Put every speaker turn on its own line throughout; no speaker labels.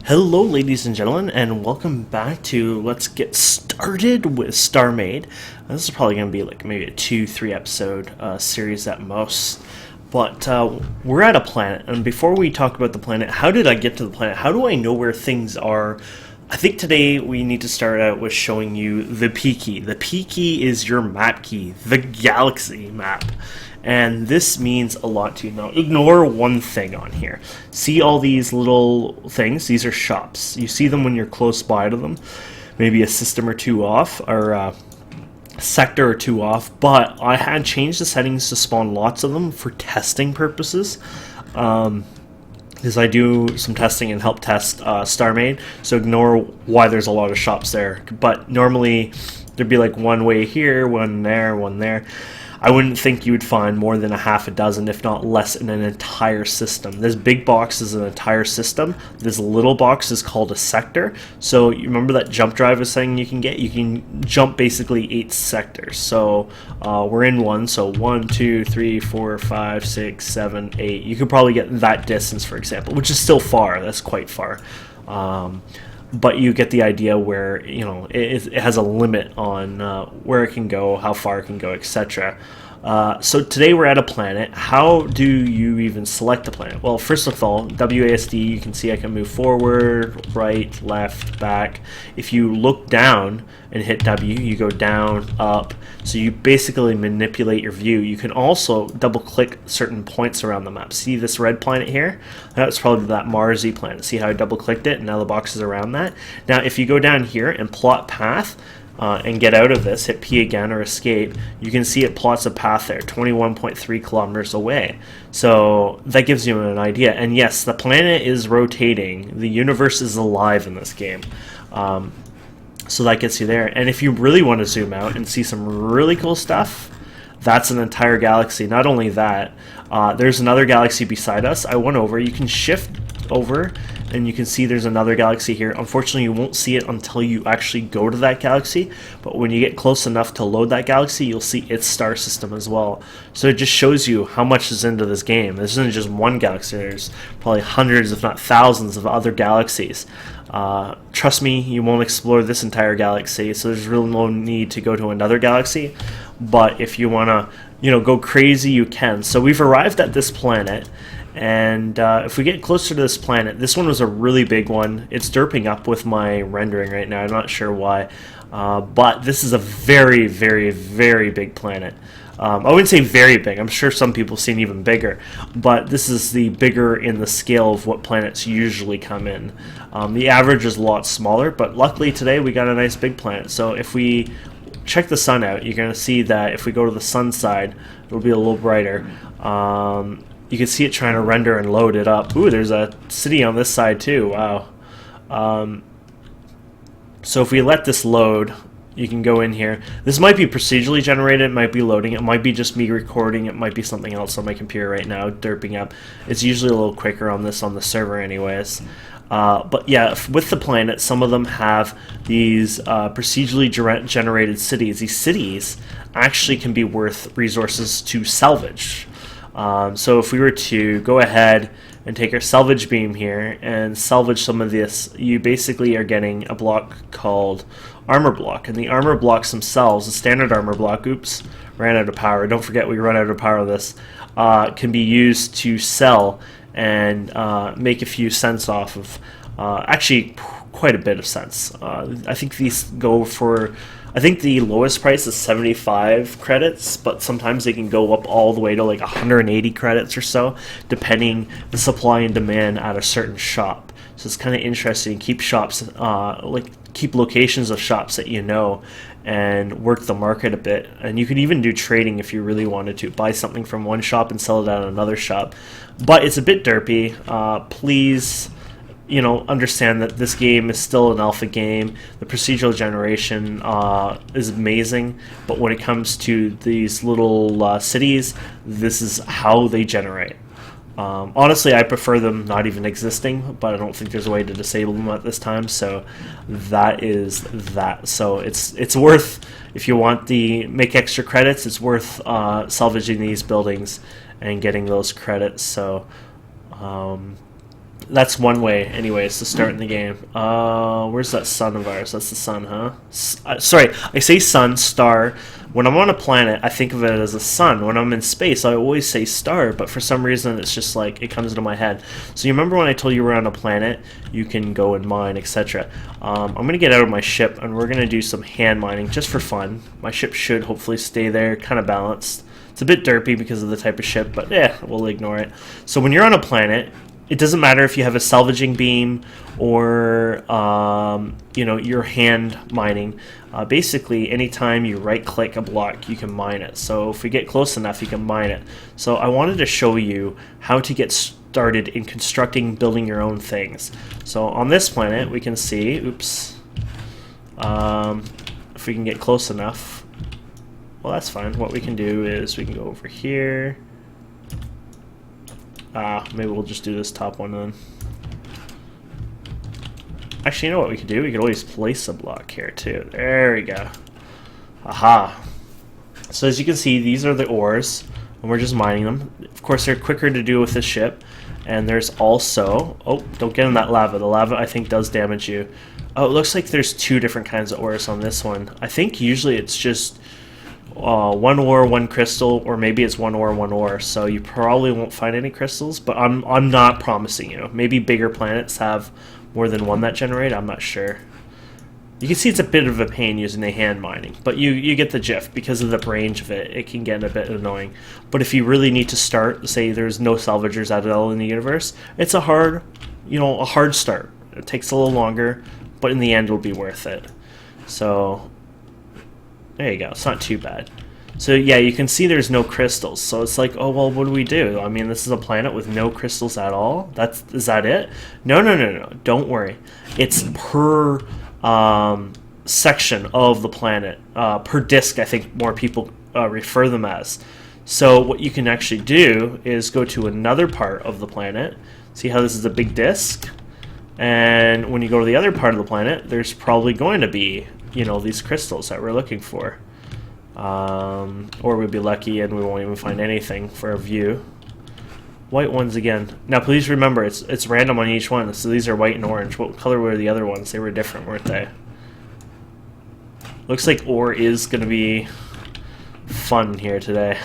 Hello, ladies and gentlemen, and welcome back to Let's Get Started with StarMade. This is probably going to be like maybe a 2-3 episode series at most. But we're at a planet, and before we talk about the planet, how did I get to the planet? How do I know where things are? I think today we need to start out with showing you the P key. The P key is your map key, the galaxy map. And this means a lot to you. Now, ignore one thing on here. See all these little things? These are shops. You see them when you're close by to them. Maybe a system or two off, or a sector or two off. But I had changed the settings to spawn lots of them for testing purposes. Because I do some testing and help test StarMade. So ignore why there's a lot of shops there. But normally, there'd be like one way here, one there, one there. I wouldn't think you would find more than a half a dozen, if not less, in an entire system. This big box is an entire system. This little box is called a sector. So you remember that jump drive I was saying you can get? You can jump basically 8 sectors. So we're in one. So 1, 2, 3, 4, 5, 6, 7, 8. You could probably get that distance, for example, which is still far. That's quite far. But you get the idea where, you know, it has a limit on where it can go, how far it can go, etc. So today we're at a planet. How do you even select a planet? Well, first of all, WASD, you can see I can move forward, right, left, back. If you look down and hit W, you go down, up. So you basically manipulate your view. You can also double click certain points around the map. See this red planet here? That's probably that Marsy planet. See how I double clicked it and now the box is around that? Now if you go down here and plot path, and get out of this, hit P again or escape, you can see it plots a path there, 21.3 kilometers away. So that gives you an idea. And yes, the planet is rotating. The universe is alive in this game. So that gets you there. And if you really want to zoom out and see some really cool stuff, that's an entire galaxy. Not only that, there's another galaxy beside us. I went over. You can shift over and you can see there's another galaxy here. Unfortunately, you won't see it until you actually go to that galaxy, but when you get close enough to load that galaxy, you'll see its star system as well. So it just shows you how much is into this game. This isn't just one galaxy. There's probably hundreds, if not thousands, of other galaxies. Trust me, you won't explore this entire galaxy, so there's really no need to go to another galaxy. But if you want to, you know, go crazy, you can. So we've arrived at this planet. And if we get closer to this planet, this one was a really big one. It's derping up with my rendering right now. I'm not sure why. But this is a very, very, very big planet. I wouldn't say very big. I'm sure some people seen even bigger. But this is the bigger in the scale of what planets usually come in. The average is a lot smaller, but luckily today we got a nice big planet. So if we check the sun out, you're going to see that if we go to the sun side, it'll be a little brighter. You can see it trying to render and load it up. Ooh, there's a city on this side too. Wow. So if we let this load, you can go in here. This might be procedurally generated. It might be loading. It might be just me recording. It might be something else on my computer right now, derping up. It's usually a little quicker on this on the server anyways. But yeah, with the planet, some of them have these procedurally generated cities. These cities actually can be worth resources to salvage. So if we were to go ahead and take our salvage beam here and salvage some of this, you basically are getting a block called armor block. And the armor blocks themselves, the standard armor block, oops, ran out of power. Don't forget we run out of power of this, can be used to sell and make a few cents off of, actually quite a bit of cents. I think these go for, I think the lowest price is 75 credits, but sometimes they can go up all the way to like 180 credits or so, depending the supply and demand at a certain shop. So it's kind of interesting. Keep shops, keep locations of shops that you know, and work the market a bit. And you could even do trading if you really wanted to. Buy something from one shop and sell it at another shop. But it's a bit derpy. Please, you know, understand that this game is still an alpha game. The procedural generation is amazing, but when it comes to these little cities, this is how they generate. Honestly, I prefer them not even existing, but I don't think there's a way to disable them at this time, so that is that. So it's worth, if you want the make extra credits, it's worth salvaging these buildings and getting those credits. So That's one way, anyways, to start in the game. Where's that sun of ours? That's the sun, huh? Sorry, I say sun, star. When I'm on a planet, I think of it as a sun. When I'm in space, I always say star, but for some reason, it's just like, it comes into my head. So you remember when I told you we're on a planet, you can go and mine, etc. I'm going to get out of my ship, and we're going to do some hand mining, just for fun. My ship should hopefully stay there, kind of balanced. It's a bit derpy because of the type of ship, but yeah, we'll ignore it. So when you're on a planet, it doesn't matter if you have a salvaging beam or you're hand mining. Basically, anytime you right-click a block, you can mine it. So if we get close enough, you can mine it. So I wanted to show you how to get started in constructing, building your own things. So on this planet, we can see, oops, if we can get close enough. Well, that's fine. What we can do is we can go over here. Maybe we'll just do this top one then. Actually, you know what we could do? We could always place a block here too. There we go. Aha. So as you can see, these are the ores, and we're just mining them. Of course, they're quicker to do with this ship. And there's also... Oh, don't get in that lava. The lava, I think, does damage you. Oh, it looks like there's two different kinds of ores on this one. I think usually it's just... one ore, one crystal, or maybe it's one ore, so you probably won't find any crystals, but I'm not promising you. Maybe bigger planets have more than one that generate, I'm not sure. You can see it's a bit of a pain using the hand mining, but you get the gist. Because of the range of it, it can get a bit annoying. But if you really need to start, say there's no salvagers at all in the universe, it's a hard start. It takes a little longer, but in the end it'll be worth it. So there you go. It's not too bad. So yeah, you can see there's no crystals. So it's like, oh well, what do we do? I mean, this is a planet with no crystals at all. Is that it? No. Don't worry. It's per section of the planet, per disk. I think more people refer them as. So what you can actually do is go to another part of the planet. See how this is a big disk? And when you go to the other part of the planet, there's probably going to be, these crystals that we're looking for. Or we'd be lucky and we won't even find anything for a view. White ones again. Now please remember, it's random on each one, so these are white and orange. What color were the other ones? They were different, weren't they? Looks like ore is going to be fun here today.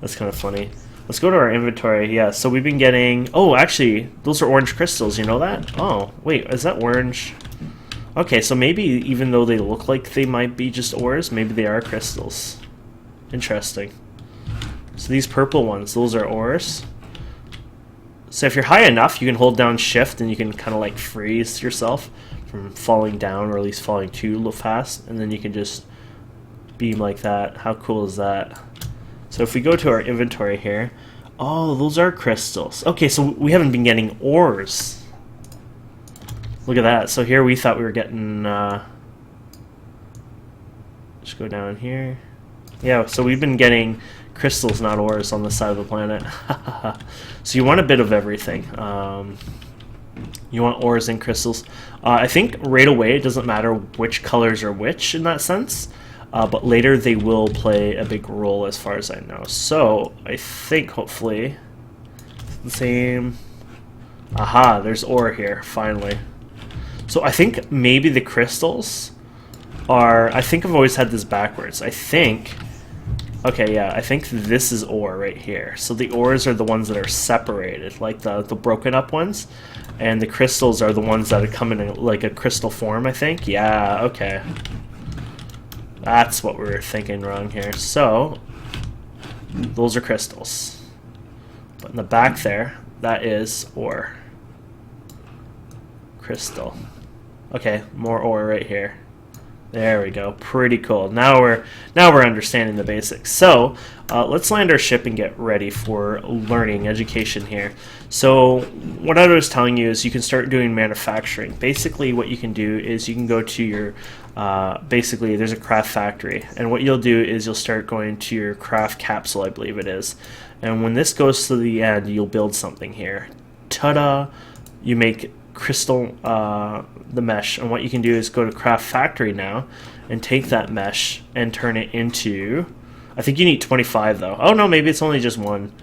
That's kind of funny. Let's go to our inventory. Yeah, so we've been getting... Oh, actually, those are orange crystals. You know that? Oh, wait, is that orange? Okay, so maybe even though they look like they might be just ores, maybe they are crystals. Interesting. So these purple ones, those are ores. So if you're high enough, you can hold down shift and you can kind of like freeze yourself from falling down, or at least falling too fast, and then you can just beam like that. How cool is that? So if we go to our inventory here, oh, those are crystals. Okay, so we haven't been getting ores. Look at that. So here we thought we were getting... just go down here. Yeah, so we've been getting crystals, not ores, on the side of the planet. So you want a bit of everything. You want ores and crystals. I think right away it doesn't matter which colors are which in that sense. But later they will play a big role as far as I know. So I think hopefully the same... Aha, there's ore here, finally. So I think maybe the crystals are... I think I've always had this backwards. I think... Okay, yeah, I think this is ore right here. So the ores are the ones that are separated, like the broken up ones. And the crystals are the ones that come in like a crystal form, I think. Yeah, okay. That's what we were thinking wrong here. So, those are crystals. But in the back there, that is ore. Crystal. Okay, more ore right here. There we go. Pretty cool. Now we're understanding the basics. So let's land our ship and get ready for learning, education here. So what I was telling you is you can start doing manufacturing. Basically, what you can do is you can go to your basically there's a craft factory, and what you'll do is you'll start going to your craft capsule, I believe it is. And when this goes to the end, you'll build something here. Ta-da! You make crystal the mesh, and what you can do is go to craft factory now and take that mesh and turn it into, I think you need 25 though. Oh no, maybe it's only just 10.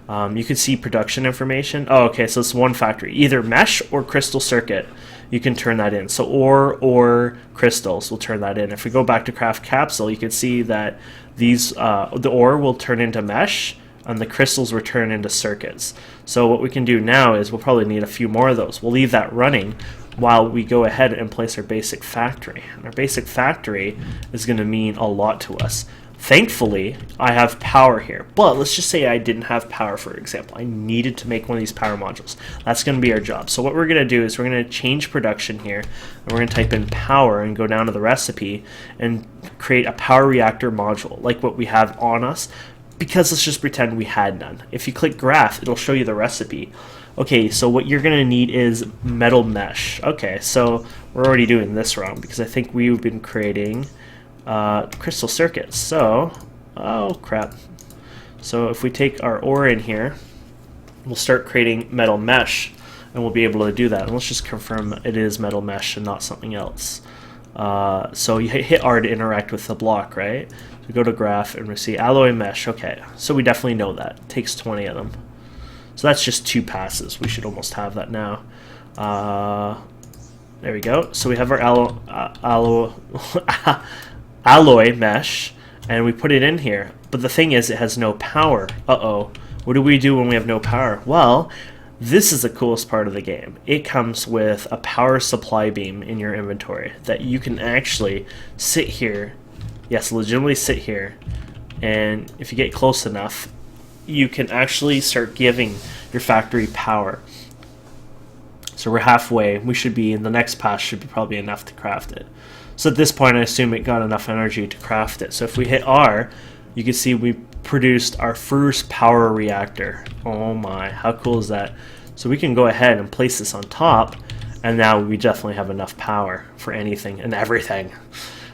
You could see production information. Oh, okay, so it's one factory, either mesh or crystal circuit. You can turn that in. So ore or crystals will turn that in. If we go back to craft capsule, you can see that these the ore will turn into mesh and the crystals will turn into circuits. So what we can do now is we'll probably need a few more of those. We'll leave that running while we go ahead and place our basic factory. And our basic factory is going to mean a lot to us. Thankfully, I have power here, but let's just say I didn't have power, for example. I needed to make one of these power modules. That's going to be our job. So what we're going to do is we're going to change production here, and we're going to type in power and go down to the recipe and create a power reactor module, like what we have on us, because let's just pretend we had none. If you click graph, it'll show you the recipe. Okay, so what you're going to need is metal mesh. Okay, so we're already doing this wrong, because I think we've been creating crystal circuits. So, oh crap. So if we take our ore in here, we'll start creating metal mesh, and we'll be able to do that. And let's just confirm it is metal mesh and not something else. So you hit R to interact with the block, right? So go to graph and we see alloy mesh. Okay, so we definitely know that. It takes 20 of them. So that's just 2 passes. We should almost have that now. There we go. So we have our alloy mesh, and we put it in here. But the thing is, it has no power. Uh-oh. What do we do when we have no power? Well, this is the coolest part of the game. It comes with a power supply beam in your inventory that you can actually sit here, yes, legitimately sit here, and if you get close enough, you can actually start giving your factory power. So we're halfway. We should be in the next pass, should be probably enough to craft it. So at this point, I assume it got enough energy to craft it. So if we hit R, you can see we produced our first power reactor. Oh my, how cool is that? So we can go ahead and place this on top, and now we definitely have enough power for anything and everything.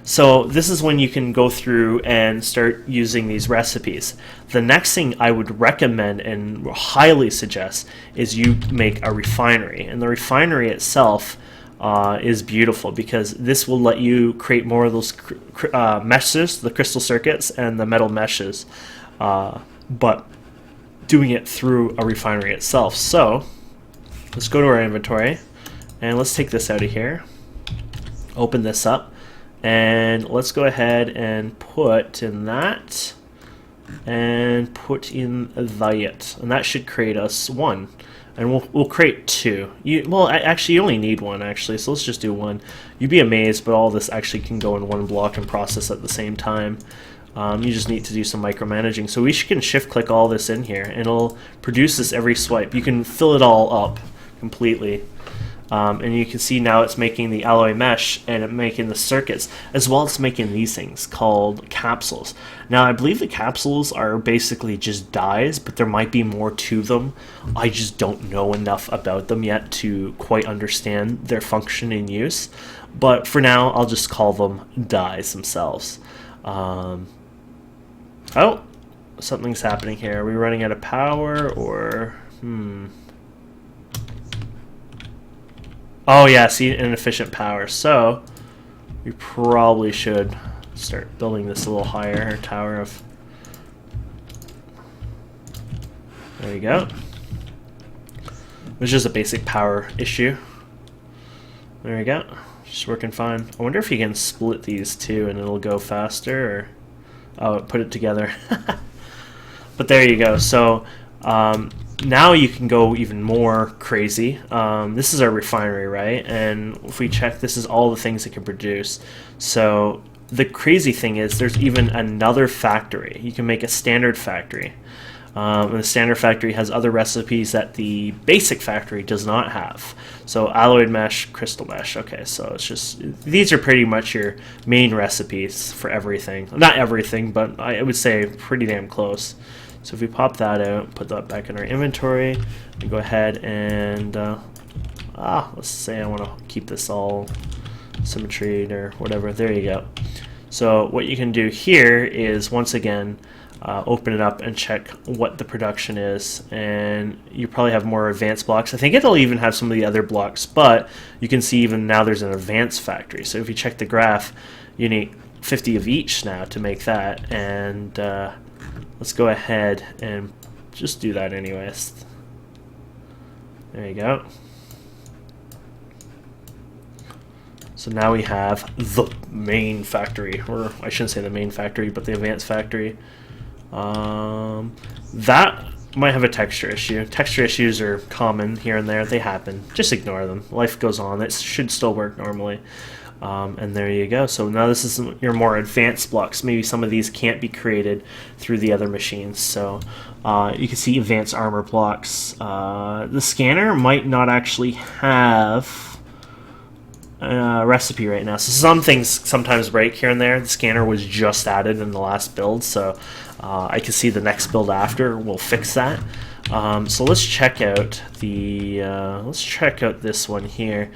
So this is when you can go through and start using these recipes. The next thing I would recommend and highly suggest is you make a refinery. And the refinery itself is beautiful, because this will let you create more of those meshes, the crystal circuits and the metal meshes, but doing it through a refinery itself. So let's go to our inventory and let's take this out of here, open this up, and let's go ahead and put in that and put in that, and that should create us 1. And we'll create 2. Well, actually, you only need 1, actually, so let's just do 1. You'd be amazed, but all this actually can go in 1 block and process at the same time. You just need to do some micromanaging. So we can shift-click all this in here, and it'll produce this every swipe. You can fill it all up completely. And you can see now it's making the alloy mesh and it's making the circuits, as well as making these things called capsules. Now I believe the capsules are basically just dyes, but there might be more to them. I just don't know enough about them yet to quite understand their function and use. But for now, I'll just call them dyes themselves. Oh, something's happening here. Are we running out of power, or Oh yeah, see, inefficient power. So we probably should start building this a little higher tower of. There you go. It's just a basic power issue. There we go. Just working fine. I wonder if you can split these two and it'll go faster, or oh, put it together. But there you go. So now you can go even more crazy. This is our refinery, right? And if we check, this is all the things it can produce. So the crazy thing is there's even another factory. You can make a standard factory. And the standard factory has other recipes that the basic factory does not have. So alloyed mesh, crystal mesh. Okay, so it's just, these are pretty much your main recipes for everything. Not everything, but I would say pretty damn close. So if we pop that out, put that back in our inventory, and go ahead and, let's say I want to keep this all symmetried or whatever. There you go. So what you can do here is, once again, open it up and check what the production is, and you probably have more advanced blocks. I think it'll even have some of the other blocks, but you can see even now there's an advanced factory. So if you check the graph, you need 50 of each now to make that, and let's go ahead and just do that anyways. There you go. So now we have the main factory, or I shouldn't say the main factory, but the advanced factory. That might have a texture issue. Texture issues are common here and there. They happen. Just ignore them. Life goes on. It should still work normally. And there you go. So now this is your more advanced blocks. Maybe some of these can't be created through the other machines. So you can see advanced armor blocks. The scanner might not actually have a recipe right now. So some things sometimes break here and there. The scanner was just added in the last build, so I can see the next build after will fix that. So let's check out this one here.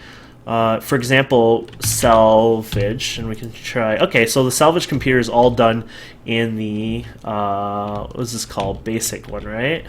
For example, salvage, and we can try. Okay, so the salvage computer is all done in the what is this called? Basic one, right?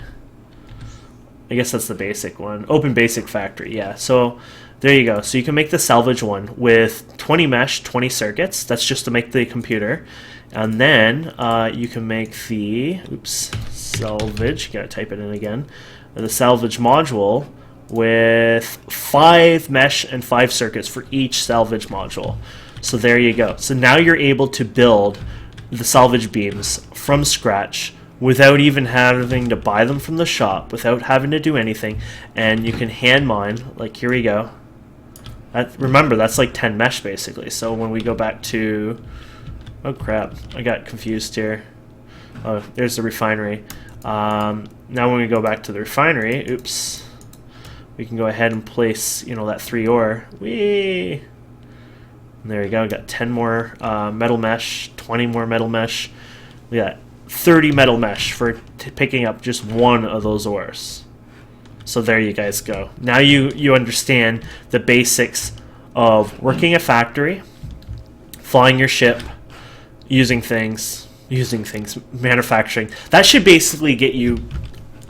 I guess that's the basic one. Open basic factory, yeah. So there you go. So you can make the salvage one with 20 mesh, 20 circuits. That's just to make the computer. And then you can make the salvage. Gotta type it in again. The salvage module with 5 mesh and 5 circuits for each salvage module. So there you go. So now you're able to build the salvage beams from scratch without even having to buy them from the shop, without having to do anything, and you can hand mine. Like, here we go. Remember, that's like 10 mesh basically. So when we go back to, oh crap, I got confused here. Oh, there's the refinery. Now when we go back to the refinery, oops, we can go ahead and place, you know, that 3 ore. Whee! And there you go. We got 10 more metal mesh, 20 more metal mesh. We got 30 metal mesh for picking up just one of those ores. So there you guys go. Now you understand the basics of working a factory, flying your ship, using things, manufacturing. That should basically get you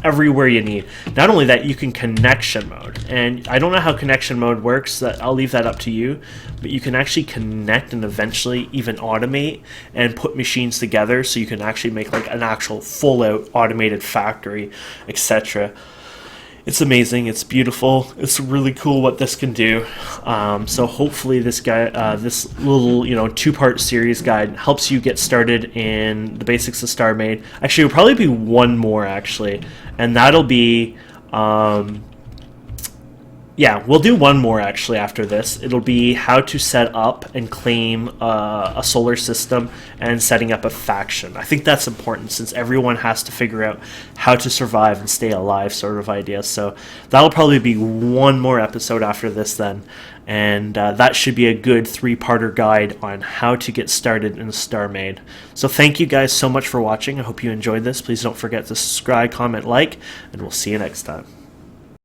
everywhere you need. Not only that, you can connection mode. And I don't know how connection mode works. I'll leave that up to you. But you can actually connect and eventually even automate and put machines together so you can actually make like an actual full-out automated factory, etc. It's amazing. It's beautiful. It's really cool what this can do. So hopefully this little 2-part series guide helps you get started in the basics of StarMade. Actually, it'll probably be one more actually, and that'll be we'll do one more actually after this. It'll be how to set up and claim a solar system and setting up a faction. I think that's important since everyone has to figure out how to survive and stay alive sort of idea. So that'll probably be one more episode after this then. And that should be a good 3-parter guide on how to get started in StarMade. So thank you guys so much for watching. I hope you enjoyed this. Please don't forget to subscribe, comment, like, and we'll see you next time.